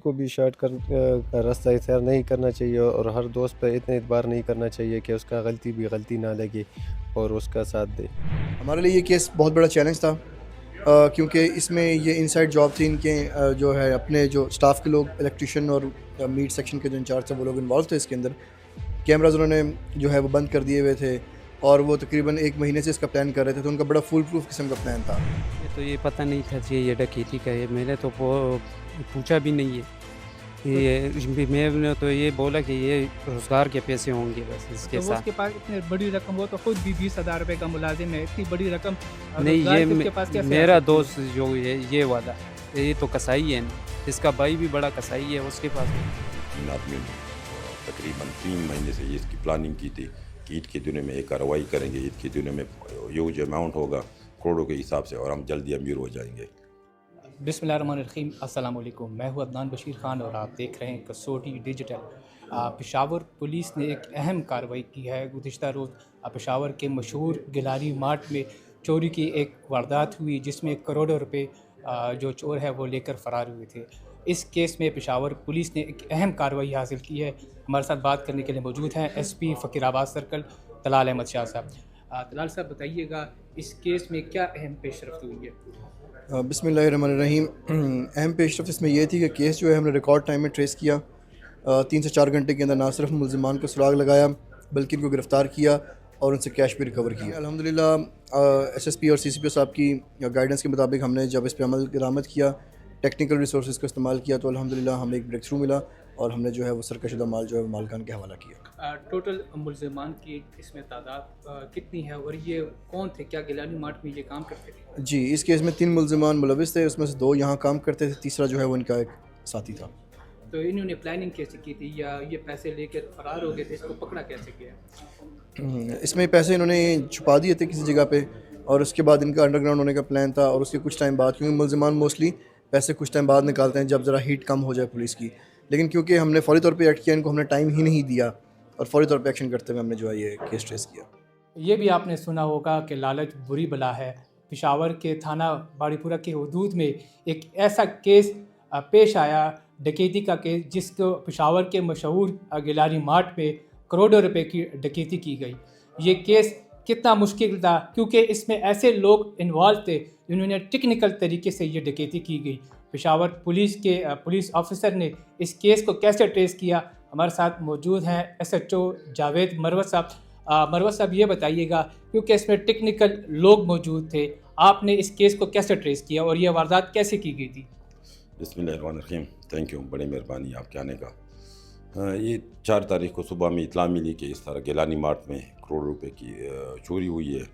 کو بھی شارٹ کا راستہ اختیار نہیں کرنا چاہیے اور ہر دوست پہ اتنے اعتبار نہیں کرنا چاہیے کہ اس کا غلطی بھی غلطی نہ لگے اور اس کا ساتھ دے۔ ہمارے لیے یہ کیس بہت بڑا چیلنج تھا، کیونکہ اس میں یہ انسائڈ جاب تھی ان کے، جو ہے اپنے جو اسٹاف کے لوگ الیکٹریشین اور میٹ سیکشن کے جو انچارج تھے وہ لوگ انوالو تھے اس کے اندر۔ کیمراز انہوں نے جو ہے وہ بند کر دیے ہوئے تھے اور وہ تقریباً 1 مہینے سے اس کا پلان کر رہے تھے، تو ان کا بڑا فول پروف قسم کا پلان تھا۔ مجھے تو یہ پتہ نہیں تھا جی یہ ڈکیتی کا ہے، میں نے تو پوچھا بھی نہیں ہے۔ میں نے تو یہ بولا کہ یہ روزگار کے پیسے ہوں گے بس اس کے تو وہ اس ساتھ۔ کے پاس اتنی بڑی رقم، وہ تو خود بھی 20,000 روپے کا ملازم ہے، اتنی بڑی رقم نہیں روزگار یہ کی اس کے پاس کیسے آ میرا سکتی ہے؟ دوست جو ہے یہ والا، یہ تو کسائی ہے نا، اس کا بھائی بھی بڑا کسائی ہے، اس کے پاس 3 آدمی تقریباً 3 مہینے سے یہ اس کی پلاننگ کی تھی کہ عید کے دنوں میں ایک کارروائی کریں گے، عید کے دنوں میں ہیوج اماؤنٹ ہوگا کروڑوں کے حساب سے اور ہم جلدی امیر ہو جائیں گے۔ بسم اللہ الرحمن الرحیم، السلام علیکم، میں ہوں عدنان بشیر خان اور آپ دیکھ رہے ہیں کسوٹی ڈیجیٹل۔ پشاور پولیس نے ایک اہم کارروائی کی ہے۔ گزشتہ روز پشاور کے مشہور گلاری مارٹ میں چوری کی ایک واردات ہوئی جس میں کروڑوں روپے جو چور ہے وہ لے کر فرار ہوئے تھے۔ اس کیس میں پشاور پولیس نے ایک اہم کارروائی حاصل کی ہے۔ ہمارے ساتھ بات کرنے کے لیے موجود ہیں ایس پی فقیر آباد سرکل طلال احمد شاہ صاحب۔ طلال صاحب بتائیے گا اس کیس میں کیا اہم پیش رفت ہوئی ہے؟ بسم اللہ الرحمن الرحیم۔ اہم پیش رفت اس میں یہ تھی کہ کیس جو ہے ہم نے ریکارڈ ٹائم میں ٹریس کیا، 3 سے 4 گھنٹے کے اندر نہ صرف ملزمان کو سراغ لگایا بلکہ ان کو گرفتار کیا اور ان سے کیش بھی ریکور کیا۔ الحمدللہ ایس ایس پی اور سی سی پی او صاحب کی گائیڈنس کے مطابق ہم نے جب اس پہ عمل درآمد کیا، ٹیکنیکل ریسورسز کا استعمال کیا، تو الحمدللہ ہمیں ایک بریک تھرو ملا اور ہم نے جو ہے وہ سرقہ شدہ مال جو ہے وہ مالکان کے حوالہ کیا۔ ٹوٹل ملزمان کی اس میں تعداد کتنی ہے اور یہ کون تھے؟ کیا گیلانی مارٹ میں یہ کام کرتے تھے؟ جی، اس کیس میں 3 ملزمان ملوث تھے، اس میں سے 2 یہاں کام کرتے تھے، تیسرا جو ہے وہ ان کا ایک ساتھی تھا۔ تو انہوں نے پلاننگ کیسے کی تھی یا یہ پیسے لے کے فرار ہو گئے تھے؟ اس کو پکڑا کیسے گیا؟ اس میں پیسے انہوں نے چھپا دیے تھے کسی جگہ پہ اور اس کے بعد ان کا انڈر گراؤنڈ ہونے کا پلان تھا، اور اس کے کچھ ٹائم بعد، کیونکہ ملزمان موسٹلی پیسے کچھ ٹائم بعد نکالتے ہیں جب ذرا ہیٹ کم ہو جائے پولیس کی، لیکن کیونکہ ہم نے فوری طور پہ ایکٹ کیا، ان کو ہم نے ٹائم ہی نہیں دیا اور فوری طور پہ ایکشن کرتے ہوئے ہم نے جو ہے یہ کیس ٹریس کیا۔ یہ بھی آپ نے سنا ہوگا کہ لالچ بری بلا ہے۔ پشاور کے تھانہ باڑی پورہ کے حدود میں ایک ایسا کیس پیش آیا، ڈکیتی کا کیس، جس کو پشاور کے مشہور گیلانی مارٹ میں کروڑوں روپے کی ڈکیتی کی گئی۔ یہ کیس کتنا مشکل تھا کیونکہ اس میں ایسے لوگ انوالو تھے جنہوں نے ٹیکنیکل طریقے سے یہ ڈکیتی کی گئی۔ پشاور پولیس آفیسر نے اس کیس کو کیسے ٹریس کیا؟ ہمارے ساتھ موجود ہیں ایس ایچ او جاوید مروت صاحب۔ مروت صاحب یہ بتائیے گا، کیونکہ اس میں ٹیکنیکل لوگ موجود تھے، آپ نے اس کیس کو کیسے ٹریس کیا اور یہ واردات کیسے کی گئی تھی؟ بسم اللہ الرحمن الرحیم، تھینک یو، بڑی مہربانی آپ کے آنے کا۔ یہ 4 تاریخ کو صبح میں اطلاع ملی کہ اس طرح گیلانی مارٹ میں کروڑ روپے کی چوری ہوئی ہے۔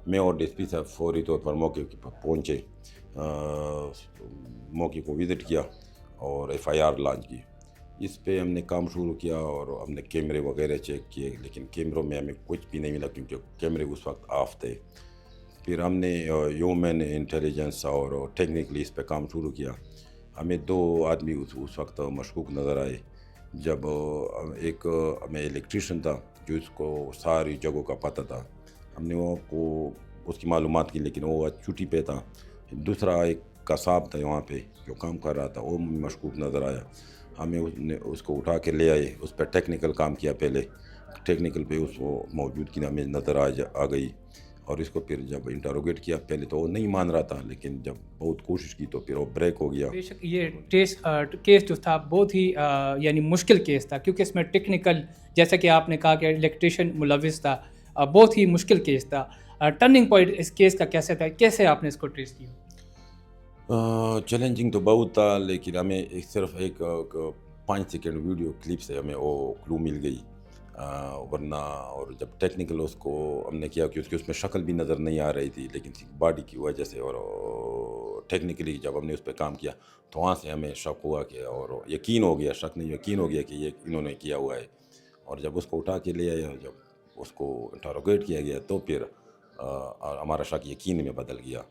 میں اور ڈی ایس پی صاحب فوری طور پر موقع پر پہنچے، موقع کو وزٹ کیا اور ایف آئی آر لانچ کی۔ اس پہ ہم نے کام شروع کیا اور ہم نے کیمرے وغیرہ چیک کیے، لیکن کیمروں میں ہمیں کچھ بھی نہیں ملا کیونکہ کیمرے اس وقت آف تھے۔ پھر ہم نے ہیومن انٹیلیجنس اور ٹیکنیکلی اس پہ کام شروع کیا۔ ہمیں 2 آدمی اس وقت مشکوک نظر آئے۔ جب ایک ہمیں الیکٹریشین تھا جو اس کو ساری جگہوں کا پتہ تھا، ہم نے وہ کو اس کی معلومات کی، لیکن وہ چھٹی پہ تھا۔ دوسرا ایک قصاب تھا وہاں پہ جو کام کر رہا تھا، وہ مشکوک نظر آیا۔ ہمیں اس کو اٹھا کے لے آئے، اس پہ ٹیکنیکل کام کیا، پہلے ٹیکنیکل پہ اس کو موجودگی ہمیں نظر آ گئی، اور اس کو پھر جب انٹروگیٹ کیا، پہلے تو وہ نہیں مان رہا تھا، لیکن جب بہت کوشش کی تو پھر وہ بریک ہو گیا۔ بے شک یہ کیس جو تھا بہت ہی یعنی مشکل کیس تھا، کیونکہ اس میں ٹیکنیکل، جیسا کہ آپ نے کہا کہ الیکٹریشین ملوث تھا، بہت ہی مشکل کیس تھا۔ ٹرننگ پوائنٹ اس کیس کا کیسے تھا؟ کیسے آپ نے اس کو ٹریس کیا؟ چیلنجنگ تو بہت تھا، لیکن ہمیں صرف ایک 5 سیکنڈ ویڈیو کلپ سے ہمیں وہ کلو مل گئی، ورنہ اور جب ٹیکنیکل اس کو ہم نے کیا کہ اس میں شکل بھی نظر نہیں آ رہی تھی، لیکن باڈی کی وجہ سے اور ٹیکنیکلی جب ہم نے اس پہ کام کیا تو وہاں سے ہمیں شک ہوا کہ، اور یقین ہو گیا، شک نہیں یقین ہو گیا کہ یہ انہوں نے کیا ہوا ہے۔ اور جب اس کو اٹھا کے لے آیا، جب اس کو انٹروگیٹ کیا گیا تو پھر ہمارا شک یقین میں بدل گیا۔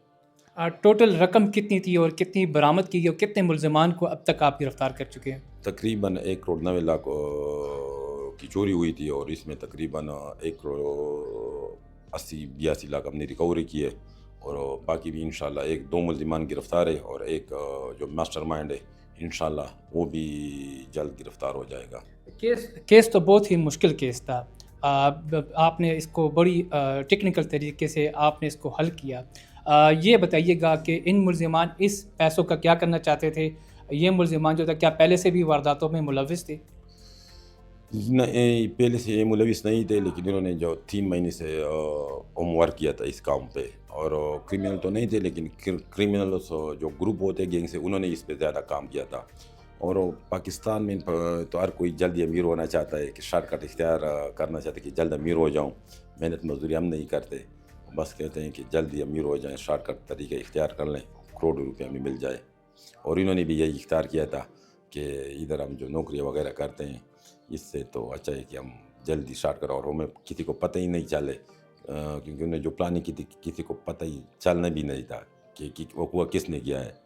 ٹوٹل رقم کتنی تھی اور کتنی برآمد کی گئی اور کتنے ملزمان کو اب تک آپ گرفتار کر چکے ہیں؟ تقریباً 1,90,00,000 کی چوری ہوئی تھی، اور اس میں تقریباً 1,80,82,00,000 ہم نے ریکوری کی ہے، اور باقی بھی انشاءاللہ 1-2 ملزمان گرفتار ہے، اور ایک جو ماسٹر مائنڈ ہے इंशाल्लाह वो भी जल्द गिरफ्तार हो जाएगा। केस तो बहुत ही मुश्किल केस था। आपने इसको बड़ी टेक्निकल तरीके से आपने इसको हल किया। ये बताइएगा कि इन मुलजिमान इस पैसों का क्या करना चाहते थे? ये मुलजिमान जो था क्या पहले से भी वारदातों में मुलविस थे? नहीं, पहले से ये मुलविस नहीं थे, लेकिन इन्होंने जो 3 महीने से होमवर्क किया था इस काम पे, और क्रिमिनल तो नहीं थे, लेकिन क्रिमिनल जो ग्रुप होते गैंग से, उन्होंने इस पे ज़्यादा काम किया था। और पाकिस्तान में तो हर कोई जल्दी अमीर होना चाहता है, कि शॉर्टकट इख्तियार करना चाहते हैं कि जल्द अमीर हो जाऊं। मेहनत मजदूरी हम नहीं करते, बस कहते हैं कि जल्दी अमीर हो जाएं, शॉर्टकट तरीके इख्तियार कर लें, करोड़ों रुपये हमें मिल जाए। और इन्होंने भी यही इख्तियार किया था कि इधर हम जो नौकरियाँ वगैरह करते हैं, इससे तो अच्छा है कि हम जल्दी शॉर्टकट, और हमें किसी को पता ही नहीं चले, क्योंकि उन्होंने जो प्लानिंग की थी किसी को पता ही चलना भी नहीं था कि वो किसने किया है।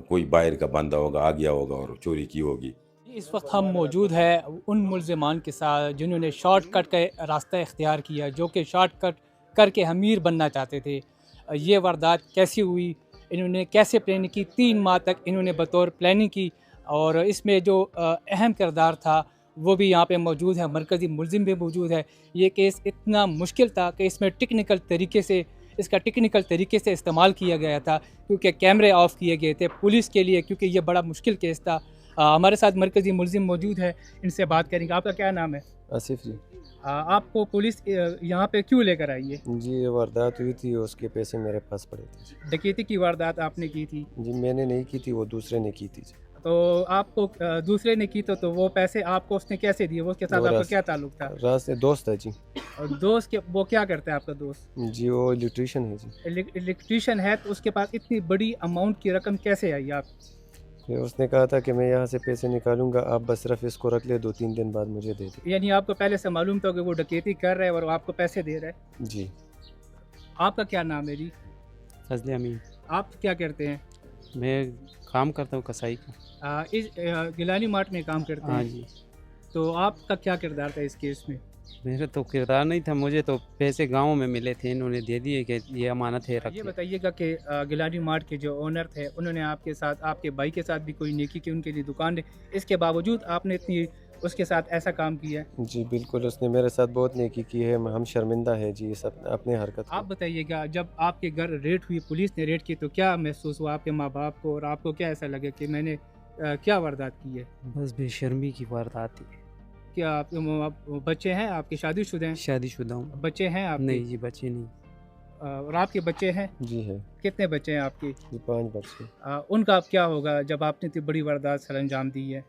कोई बाहर का बंदा होगा, आ गया होगा और चोरी की होगी। इस वक्त हम मौजूद है उन मुलजिमान के साथ जिन्होंने शॉर्टकट का रास्ता इख्तियार किया, जो कि शॉर्टकट करके अमीर बनना चाहते थे। ये वारदात कैसी हुई, इन्होंने कैसे प्लानिंग की, 3 माह तक इन्होंने बतौर प्लानिंग की, और इसमें जो अहम किरदार था वो भी यहाँ पे मौजूद है, मरकज़ी मुलजिम भी मौजूद है। ये केस इतना मुश्किल था कि इसमें इसका टेक्निकल तरीके से इस्तेमाल किया गया था, क्योंकि कैमरे ऑफ किए गए थे पुलिस के लिए, क्योंकि ये बड़ा मुश्किल केस था। हमारे साथ मरकज़ी मुलजिम मौजूद है, इनसे बात करेंगे। आपका क्या नाम है? आसिफ जी। आपको पुलिस यहाँ पे क्यों लेकर आई है? जी, ये वारदात हुई थी, उसके पैसे मेरे पास पड़े थे। डकैती की वारदात आपने की थी? जी, मैंने नहीं की थी, वो दूसरे ने की थी। तो आपको दूसरे ने की तो वो पैसे आपको उसने कैसे दिए? वो उसके साथ आपका क्या ताल्लुक था? रात से दोस्त है जी। और दोस्त के वो क्या करता है आपका दोस्त? जी, वो इलेक्ट्रीशियन है जी। इलेक्ट्रीशियन है, तो उसके पास इतनी बड़ी अमाउंट की रकम कैसे आई आप? फिर उसने कहा था कि मैं यहाँ से पैसे निकालूंगा, आप बस सिर्फ इसको रख ले, 2-3 दिन बाद मुझे दे दे। यानी आपको पहले से मालूम था कि वो डकैती कर रहा है और वो आपको पैसे दे रहा है? जी। आपका क्या नाम है जी? फजले अमीन। आप क्या करते हैं? मैं काम करता हूँ कसाई का। इस गिलानी मार्ट में काम करते हाँ हैं? जी। तो आपका क्या किरदार था इस केस में? मेरा तो किरदार नहीं था, मुझे तो पैसे गाँव में मिले थे, इन्होंने दे दिए कि ये अमानत है, रख ये ले। बताइएगा कि गिलानी मार्ट के जो ओनर थे, उन्होंने आपके साथ, आपके भाई के साथ भी कोई नेकी की, उनके लिए दुकान है, इसके बावजूद आपने इतनी उसके साथ ऐसा काम किया है? जी बिल्कुल, उसने मेरे साथ बहुत नेकी की है, हम शर्मिंदा है जी इस अपने हरकत आप को। बताइएगा, जब आपके घर रेड हुई, पुलिस ने रेड की, तो क्या महसूस हुआ आपके माँ बाप को, और आपको क्या ऐसा लगे कि मैंने क्या वारदात की है? बस बेशर्मी की वारदात थी। क्या आप बच्चे हैं आपके, शादीशुदा हैं? शादीशुदा हूँ। बच्चे हैं आपके? नहीं जी, बच्चे नहीं। और आपके बच्चे हैं? जी है कितने बच्चे हैं आपके? जी, 5 बच्चे। उनका अब क्या होगा जब आपने इतनी बड़ी वारदात सर अंजाम दी है?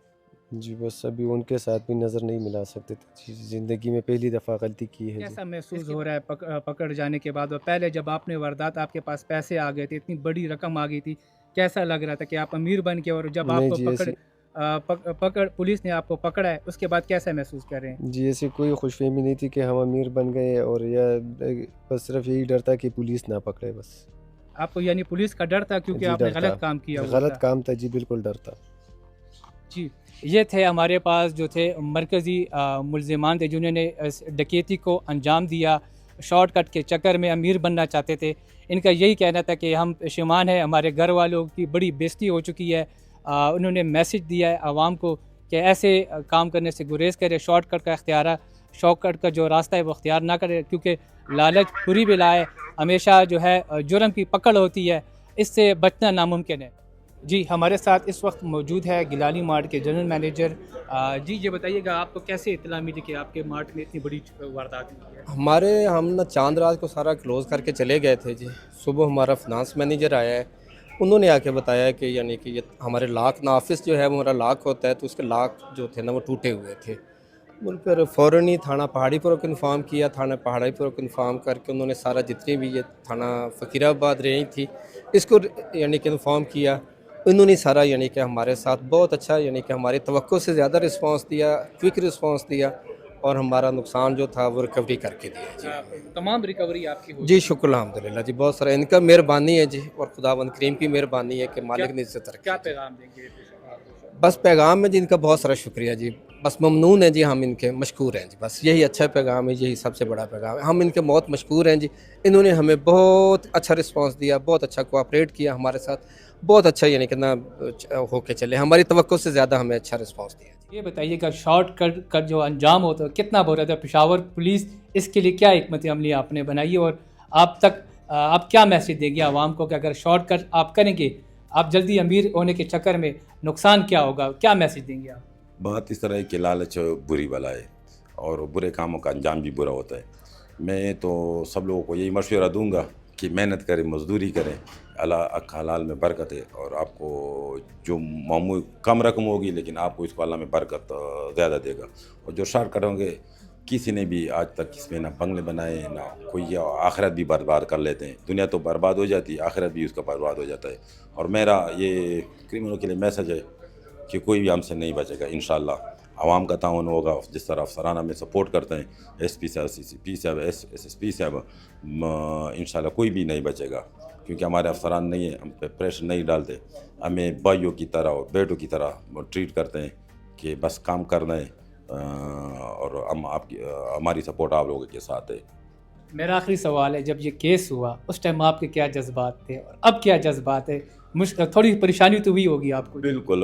जी बस अभी उनके साथ भी नज़र नहीं मिला सकते थे, ज़िंदगी में पहली दफ़ा गलती की है जी। कैसा महसूस हो रहा है पकड़ जाने के बाद? और पहले जब आपने वारदात, आपके पास पैसे आ गए थे, इतनी बड़ी रकम आ गई थी, कैसा लग रहा था कि आप अमीर बन के, और जब नहीं आपको जी, पकड़ पुलिस ने आपको पकड़ा है, उसके बाद कैसा महसूस कर रहे हैं? जी ऐसी कोई खुशफहमी नहीं थी कि हम अमीर बन गए, और या बस सिर्फ यही डर था कि पुलिस ना पकड़े बस। आपको यानी पुलिस का डर था, क्योंकि जी, आपने डर गलत था। काम किया हुआ गलत था। काम था जी, बिल्कुल डर था। जी, ये थे हमारे पास जो थे मरकज़ी मुलजिमान थे, जिन्होंने इस डकैती को अंजाम दिया, शॉर्टकट के चक्कर में अमीर बनना चाहते थे। इनका यही कहना था कि हम पशेमान हैं, हमारे घर वालों की बड़ी बेइज्जती हो चुकी है। उन्होंने मैसेज दिया है आवाम को कि ऐसे काम करने से गुरेज करे, शॉर्टकट का जो रास्ता है वो अख्तियार ना करे, क्योंकि लालच बुरी बला है, हमेशा जो है जुर्म की पकड़ होती है, इससे बचना नामुमकिन है। जी, हमारे साथ इस वक्त मौजूद है गिलानी मार्ट के जनरल मैनेजर। जी, ये बताइएगा, आपको कैसे इत्तला मिली कि आपके मार्ट में इतनी बड़ी वारदात हुई है? हम ना चांद रात को सारा क्लोज़ करके चले गए थे जी। सुबह हमारा फाइनेंस मैनेजर आया है, उन्होंने आके बताया कि यानी कि ये हमारे लॉक ना, ऑफिस जो है वो हमारा लॉक होता है, तो उसके लॉक जो थे ना वो टूटे हुए थे। बोल फिर फ़ौरन ही थाना पहाड़ीपुर को इन्फॉर्म किया, थाना पहाड़ीपुर को इन्फॉर्म करके उन्होंने सारा जितनी भी ये थाना फ़कीराबाद रही थी इसको यानी कि इन्फॉर्म किया। उन्होंने सारा यानी कि हमारे साथ बहुत अच्छा यानी कि हमारी तवक्को से ज़्यादा रिस्पांस दिया, क्विक रिस्पांस दिया, और हमारा नुकसान जो था वो रिकवरी करके दिया जी। तमाम रिकवरी आपकी हुई? जी शुक्र अल्हम्दुलिल्लाह जी, बहुत सारा इनका मेहरबानी है जी, और खुदावंद करीम की मेहरबानी है कि मालिक ने इज्जत रखी। क्या पैगाम देंगे? बस पैगाम में जी इनका बहुत सारा शुक्रिया जी। बस ममनून हैं जी, हम इनके मशकूर हैं जी, बस यही अच्छा पैगाम है, यही सबसे बड़ा पैगाम है। हम इनके बहुत मशकूर हैं जी, इन्होंने हमें बहुत अच्छा रिस्पांस दिया, बहुत अच्छा कोऑपरेट किया हमारे साथ, बहुत अच्छा यानी कि ना होके चले, हमारी तवक्को से ज़्यादा हमें अच्छा रिस्पांस दिया। ये बताइएगा शॉर्ट कट जो अंजाम होता है कितना बुरा था पेशावर पुलिस, इसके लिए क्या हिकमत अमली आपने बनाई है और आप तक आप क्या मैसेज देंगे आवाम को कि अगर शॉर्ट कट आप करेंगे आप जल्दी अमीर होने के चक्कर में नुकसान क्या होगा, क्या मैसेज देंगे आप? बात इस तरह है कि लालच बुरी बला है और बुरे कामों का अंजाम भी बुरा होता है। मैं तो सब लोगों को यही मशवरा दूंगा कि मेहनत करें, मजदूरी करें, अल्लाह हलाल में बरकत है और आपको जो मामूल कम रकम होगी लेकिन आपको इसको अल्लाह में बरकत ज़्यादा देगा। और जो शॉर्टकट होंगे, किसी ने भी आज तक इसमें ना बंगले बनाए ना कोई, आखिरत भी बर्बाद कर लेते हैं। दुनिया तो बर्बाद हो जाती है, आखिरत भी उसका बर्बाद हो जाता है। और मेरा ये क्रिमिनलों के लिए मैसेज है कि कोई भी हमसे नहीं बचेगा इंशाल्लाह। आवाम का ताउन होगा, जिस तरह अफसराना में सपोर्ट करते हैं, एसपी साहब, सीसीपी साहब, एसएसपी साहब, इंशाल्लाह कोई भी नहीं बचेगा क्योंकि हमारे अफसरान नहीं है, हम पे प्रेशर नहीं डालते, हमें भाइयों की तरह और बेटों की तरह ट्रीट करते हैं कि बस काम करना है और हम हमारी सपोर्ट आप लोगों के साथ है। मेरा आखिरी सवाल है, जब ये केस हुआ उस टाइम आपके क्या जज्बात थे और अब क्या जज्बात है? थोड़ी परेशानी तो हुई होगी आपको? बिल्कुल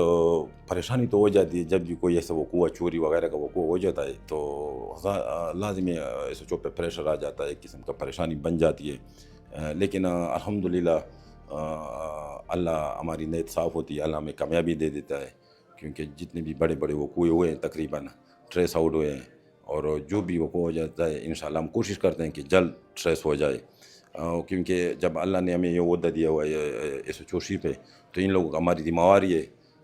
परेशानी तो हो जाती है जब भी कोई ऐसा वकूआ, चोरी वगैरह का वकूआ हो जाता है तो लाजमी ऐसे चो पे प्रेशर आ जाता है, एक किस्म का परेशानी बन जाती है। लेकिन अल्हम्दुलिल्लाह अल्लाह हमारी नीयत साफ़ होती है, अल्लाह हमें कामयाबी दे देता है क्योंकि जितने भी बड़े बड़े वकूए हुए हैं तकरीबन ट्रेस आउट हुए हैं और जो भी वकूआ हो जाता है इंशाल्लाह हम कोशिश करते हैं कि जल्द ट्रेस हो जाए क्योंकि जब अल्लाह ने हमें ये ओहदा दिया हुआ है इस चोशी पे तो इन लोगों का हमारी जिम्मेवारी है,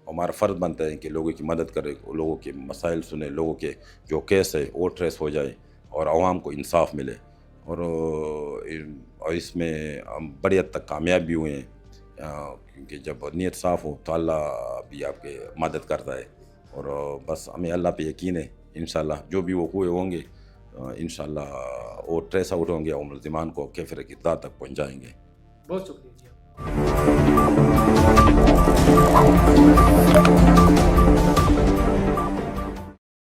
हमारा फ़र्ज़ बनता है कि लोगों की मदद करें, लोगों के मसाइल सुने, लोगों के जो केस है वो ट्रेस हो जाए और आवाम को इंसाफ मिले। और इसमें हम बड़ी हद तक कामयाब भी हुए हैं क्योंकि जब नीयत साफ़ हो तो अल्लाह भी आपके मदद करता है और बस हमें अल्लाह पे यकीन है इंशाल्लाह जो भी वकूए होंगे इंशाल्लाह वो ट्रेस आउट होंगे और मुलज़िमान को कैफ़िर किरदार तक पहुँचाएँगे। बहुत शुक्रिया जी।